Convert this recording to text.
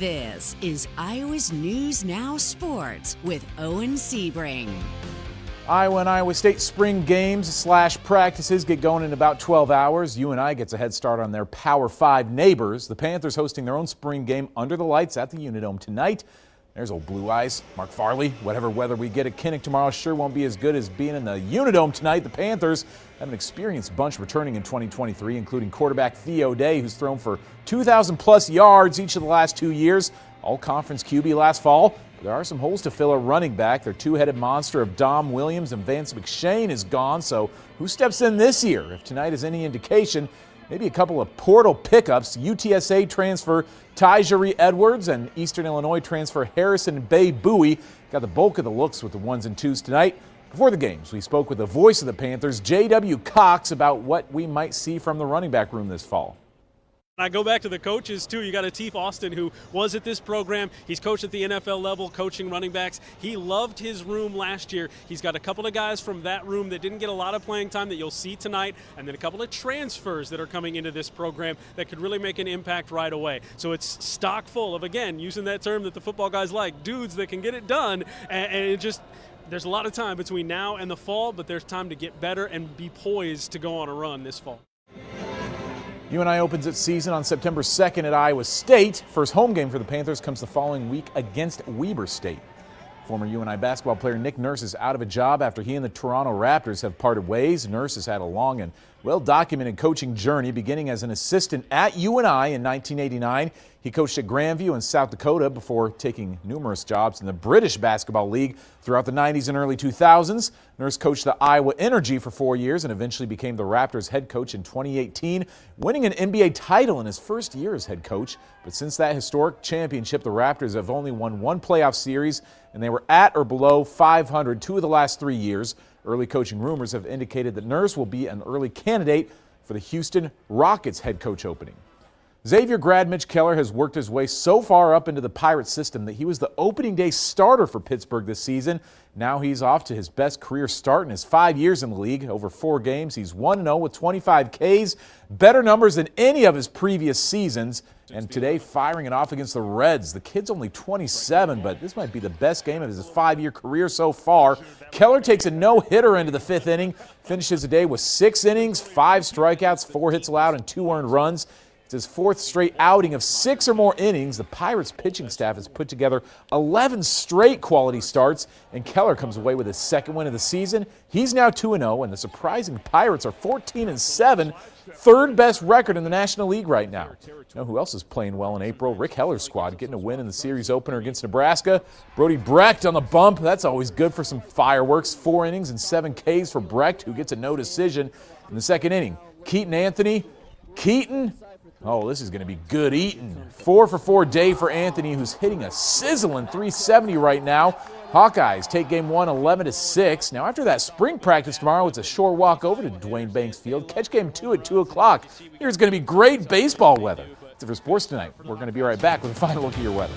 This is Iowa's News Now Sports with Owen Sebring. Iowa and Iowa State spring games / practices get going in about 12 hours. UNI gets a head start on their Power 5 neighbors. The Panthers hosting their own spring game under the lights at the Unidome tonight. There's old Blue Eyes, Mark Farley. Whatever weather we get at Kinnick tomorrow sure won't be as good as being in the Unidome tonight. The Panthers have an experienced bunch returning in 2023, including quarterback Theo Day, who's thrown for 2,000-plus yards each of the last 2 years. All-conference QB last fall. But there are some holes to fill at running back. Their two-headed monster of Dom Williams and Vance McShane is gone, so who steps in this year? If tonight is any indication, maybe a couple of portal pickups. UTSA transfer Tyjari Edwards and Eastern Illinois transfer Harrison Bay Bowie got the bulk of the looks with the ones and twos tonight. Before the games, we spoke with the voice of the Panthers, J.W. Cox, about what we might see from the running back room this fall. I go back to the coaches, too. You got Ateef Austin, who was at this program. He's coached at the NFL level, coaching running backs. He loved his room last year. He's got a couple of guys from that room that didn't get a lot of playing time that you'll see tonight, and then a couple of transfers that are coming into this program that could really make an impact right away. So it's stock full of, again, using that term that the football guys like, dudes that can get it done, and it just – there's a lot of time between now and the fall, but there's time to get better and be poised to go on a run this fall. UNI opens its season on September 2nd at Iowa State. First home game for the Panthers comes the following week against Weber State. Former UNI basketball player Nick Nurse is out of a job after he and the Toronto Raptors have parted ways. Nurse has had a long and well-documented coaching journey, beginning as an assistant at UNI in 1989. He coached at Grandview in South Dakota before taking numerous jobs in the British Basketball League throughout the 90s and early 2000s. Nurse coached the Iowa Energy for 4 years and eventually became the Raptors head coach in 2018, winning an NBA title in his first year as head coach. But since that historic championship, the Raptors have only won one playoff series, and they were at or below 500 2 of the last 3 years. Early coaching rumors have indicated that Nurse will be an early candidate for the Houston Rockets head coach opening. Xavier grad Mitch Keller has worked his way so far up into the Pirates system that he was the opening day starter for Pittsburgh this season. Now he's off to his best career start in his 5 years in the league. Over 4 games, he's 1-0 with 25 Ks, better numbers than any of his previous seasons. And today, firing it off against the Reds. The kid's only 27, but this might be the best game of his 5-year career so far. Keller takes a no-hitter into the 5th inning, finishes the day with 6 innings, 5 strikeouts, 4 hits allowed, and 2 earned runs. It's his 4th straight outing of 6 or more innings. The Pirates pitching staff has put together 11 straight quality starts, and Keller comes away with his 2nd win of the season. He's now 2-0, and the surprising Pirates are 14-7, 3rd best record in the National League right now. You know who else is playing well in April? Rick Heller's squad getting a win in the series opener against Nebraska. Brody Brecht on the bump. That's always good for some fireworks. 4 innings and 7 Ks for Brecht, who gets a no decision in the 2nd inning. Keaton. Oh, this is going to be good eating. 4 for 4 day for Anthony, who's hitting a sizzling 370 right now. Hawkeyes take game 1 11-6. Now, after that spring practice tomorrow, it's a short walk over to Dwayne Banks Field. Catch game 2 at 2 o'clock. Here's going to be great baseball weather. That's it for sports tonight. We're going to be right back with a final look at your weather.